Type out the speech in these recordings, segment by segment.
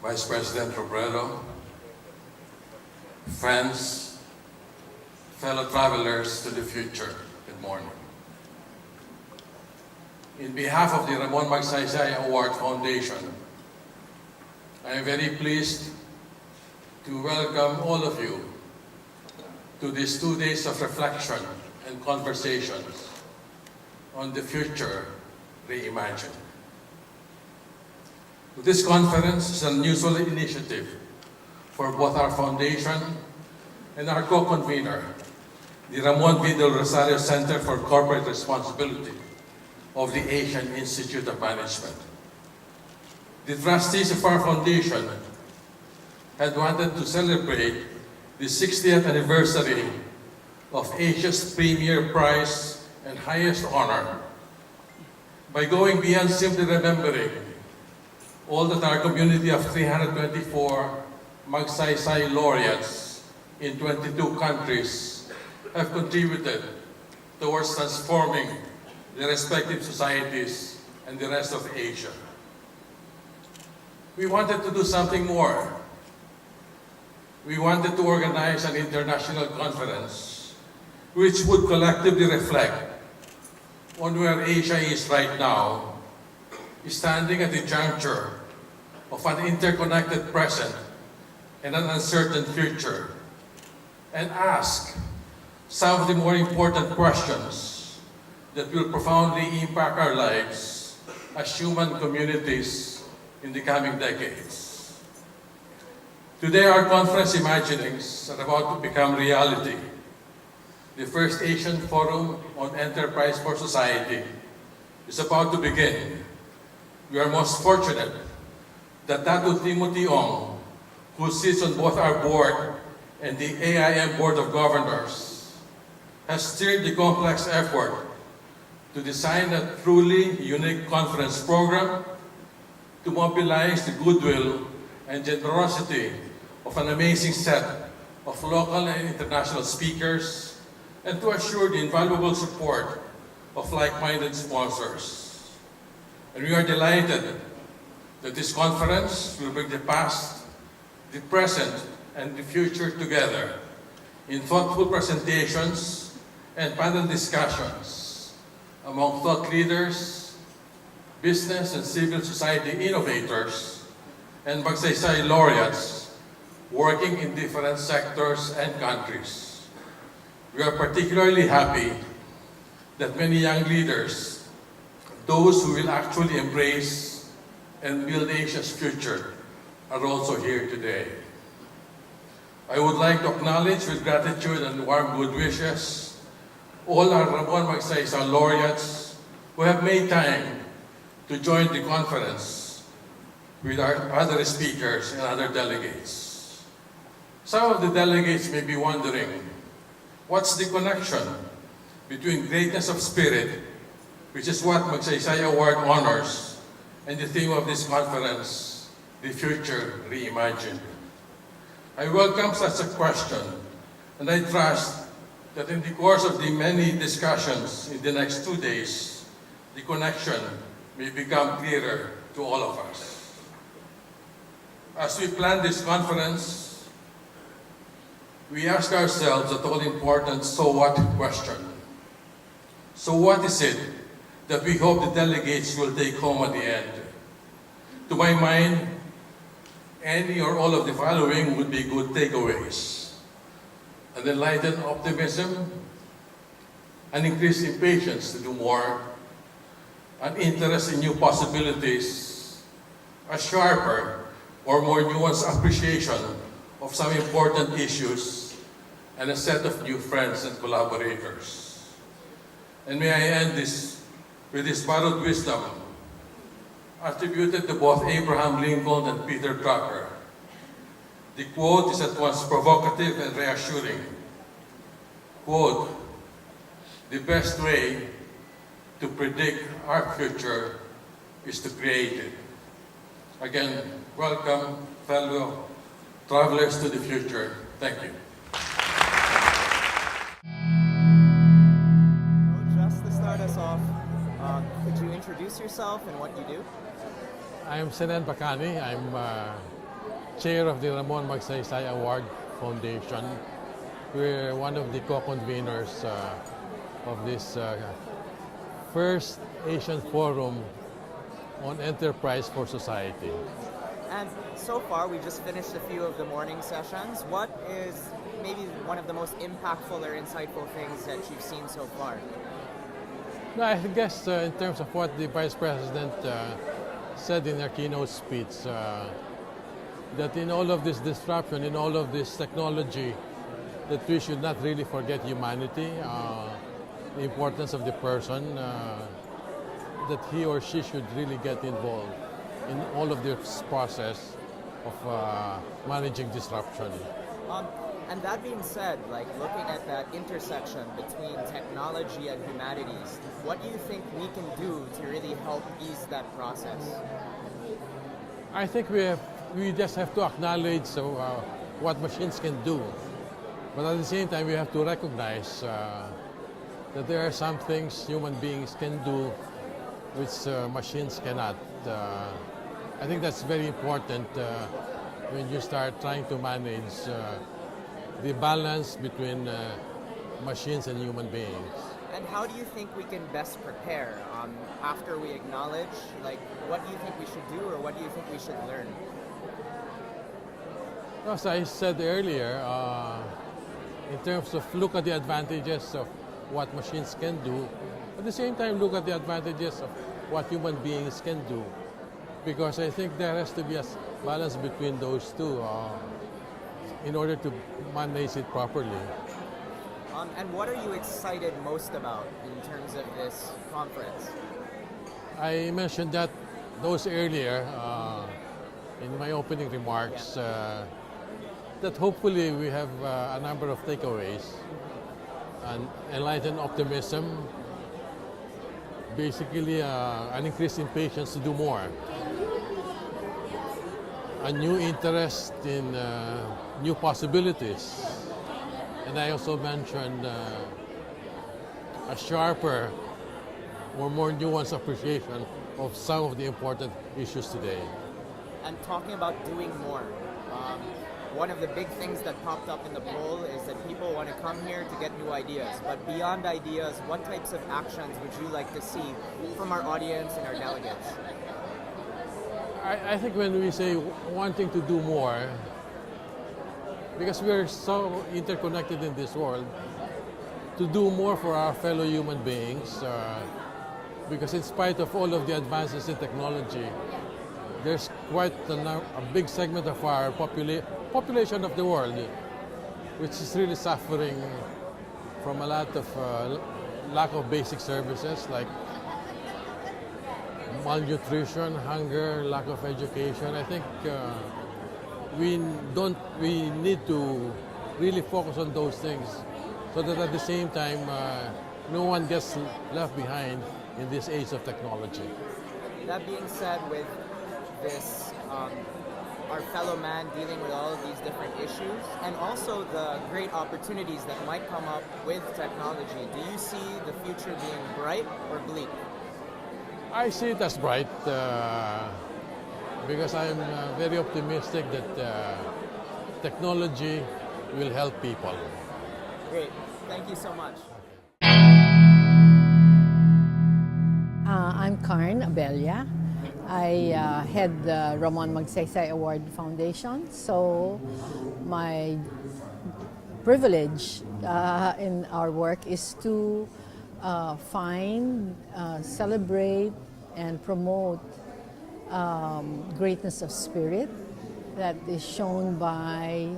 Vice President Robredo, friends, fellow travelers to the future, good morning. In behalf of the Ramon Magsaysay Award Foundation, I am very pleased to welcome all of you to these 2 days of reflection and conversations on the future reimagined. This conference is an unusual initiative for both our foundation and our co-convener, the Ramon V. Del Rosario Center for Corporate Responsibility of the Asian Institute of Management. The trustees of our foundation had wanted to celebrate the 60th anniversary of Asia's premier prize and highest honor by going beyond simply remembering all that our community of 324 Magsaysay laureates in 22 countries have contributed towards transforming their respective societies and the rest of Asia. We wanted to do something more. We wanted to organize an international conference which would collectively reflect on where Asia is right now, standing at the juncture of an interconnected present and an uncertain future, and ask some of the more important questions that will profoundly impact our lives as human communities in the coming decades. Today, our conference imaginings are about to become reality. The first Asian Forum on Enterprise for Society is about to begin. We are most fortunate that Datu Timothy Ong, who sits on both our board and the AIM Board of Governors, has steered the complex effort to design a truly unique conference program to mobilize the goodwill and generosity of an amazing set of local and international speakers and to assure the invaluable support of like-minded sponsors. And we are delighted that this conference will bring the past, the present, and the future together in thoughtful presentations and panel discussions among thought leaders, business and civil society innovators, and Magsaysay laureates working in different sectors and countries. We are particularly happy that many young leaders, those who will actually embrace and build Asia's future, are also here today. I would like to acknowledge with gratitude and warm good wishes all our Ramon Magsaysay laureates who have made time to join the conference with our other speakers and other delegates. Some of the delegates may be wondering, what's the connection between greatness of spirit, which is what Magsaysay Award honors, and the theme of this conference, the future reimagined? I welcome such a question, and I trust that in the course of the many discussions in the next 2 days, the connection may become clearer to all of us. As we plan this conference, we ask ourselves the all-important so what question. So what is it that we hope the delegates will take home at the end? To my mind, any or all of the following would be good takeaways: an enlightened optimism, an increased impatience to do more, an interest in new possibilities, a sharper or more nuanced appreciation of some important issues, and a set of new friends and collaborators. And may I end this with this borrowed wisdom attributed to both Abraham Lincoln and Peter Drucker. The quote is at once provocative and reassuring. Quote, "The best way to predict our future is to create it." Again, welcome, fellow travelers to the future. Thank you. Just to start us off, could you introduce yourself and what you do? I'm Senen Bacani. I'm chair of the Ramon Magsaysay Award Foundation. We're one of the co-conveners of this first Asian Forum on Enterprise for Society. And so far, we just finished a few of the morning sessions. What is maybe one of the most impactful or insightful things that you've seen so far? No, I guess in terms of what the Vice President said in her keynote speech, that in all of this disruption, in all of this technology, that we should not really forget humanity, the importance of the person, that he or she should really get involved in all of this process of managing disruption. And that being said, like looking at that intersection between technology and humanities, what do you think we can do to really help ease that process? I think we just have to acknowledge what machines can do. But at the same time, we have to recognize that there are some things human beings can do which machines cannot. I think that's very important when you start trying to manage the balance between machines and human beings. And how do you think we can best prepare after we acknowledge, like, what do you think we should do or what do you think we should learn? As I said earlier, in terms of look at the advantages of what machines can do, at the same time look at the advantages of what human beings can do. Because I think there has to be a balance between those two in order to manage it properly. And what are you excited most about in terms of this conference? I mentioned those earlier in my opening remarks, that hopefully we have a number of takeaways, an enlightened optimism, basically an increase in patience to do more, a new interest in new possibilities, and I also mentioned a sharper or more nuanced appreciation of some of the important issues today. And talking about doing more, one of the big things that popped up in the poll is that people want to come here to get new ideas. But beyond ideas, what types of actions would you like to see from our audience and our delegates? I think when we say wanting to do more, because we're so interconnected in this world, to do more for our fellow human beings, because in spite of all of the advances in technology, there's quite a big segment of our population of the world which is really suffering from a lot of lack of basic services like malnutrition, hunger, lack of education. I think we need to really focus on those things so that at the same time no one gets left behind in this age of technology. That being said, with this, our fellow man dealing with all of these different issues and also the great opportunities that might come up with technology, do you see the future being bright or bleak? I see it as bright because I'm very optimistic that technology will help people. Great. Thank you so much. I'm Carn Abella. I head the Ramon Magsaysay Award Foundation. So my privilege in our work is to find, celebrate, and promote greatness of spirit that is shown by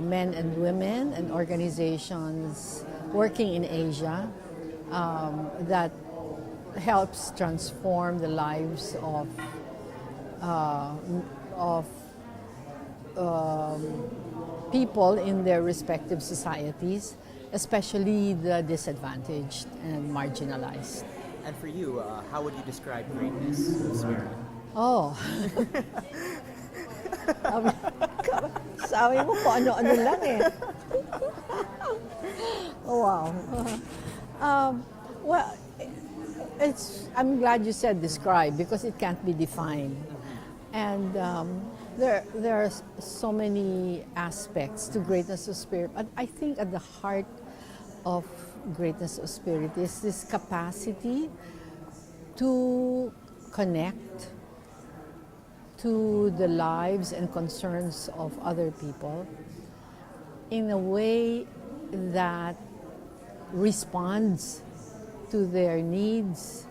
men and women and organizations working in Asia that helps transform the lives of people in their respective societies, especially the disadvantaged and marginalized. And for you, how would you describe greatness of spirit? Oh. Sabi mo kung ano-ano lang eh. Oh, wow. Well, I'm glad you said describe because it can't be defined. And there are so many aspects to greatness of spirit, but I think at the heart of greatness of spirit is this capacity to connect to the lives and concerns of other people in a way that responds to their needs,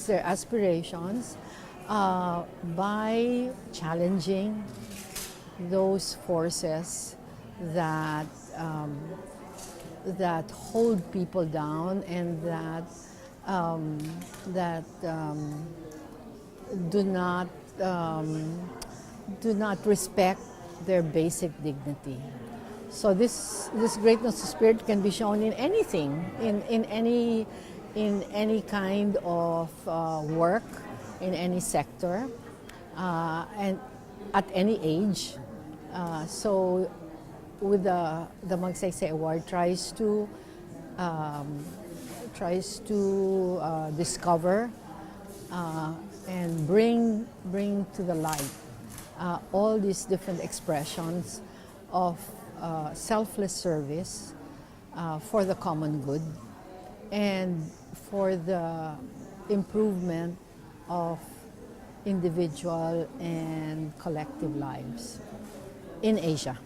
their aspirations, by challenging those forces that that hold people down and that do not respect their basic dignity. So this greatness of spirit can be shown in anything, in any kind of work, in any sector, and at any age. So with the Magsaysay Award tries to discover and bring to the light all these different expressions of selfless service for the common good and for the improvement of individual and collective lives in Asia.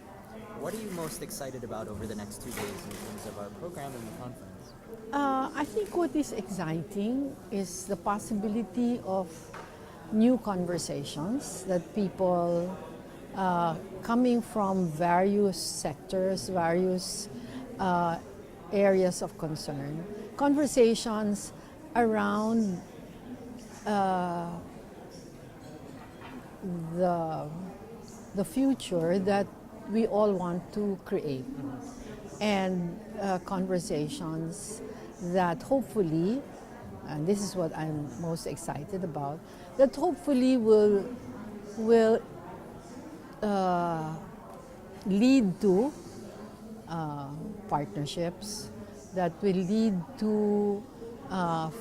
What are you most excited about over the next 2 days in terms of our program and the conference? I think what is exciting is the possibility of new conversations that people coming from various sectors, various areas of concern, conversations around the future that we all want to create, and conversations that hopefully, and this is what I'm most excited about, that hopefully will lead to partnerships, that will lead to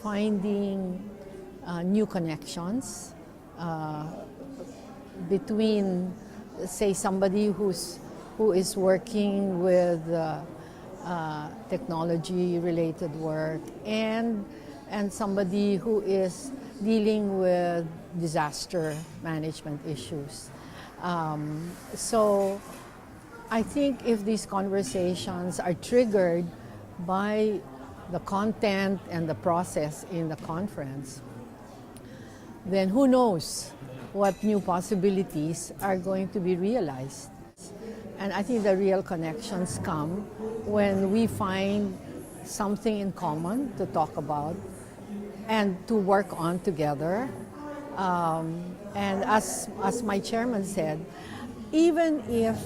finding new connections between, say, somebody who is working with technology-related work and somebody who is dealing with disaster management issues. So I think if these conversations are triggered by the content and the process in the conference, then who knows what new possibilities are going to be realized. And I think the real connections come when we find something in common to talk about and to work on together. And as my chairman said, even if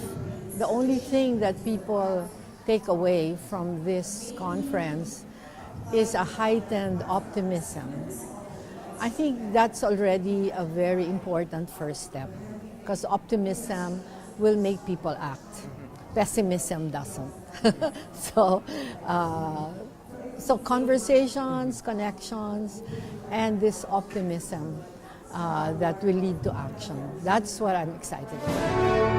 the only thing that people take away from this conference is a heightened optimism, I think that's already a very important first step, because optimism will make people act. Pessimism doesn't. So conversations, connections, and this optimism that will lead to action. That's what I'm excited about.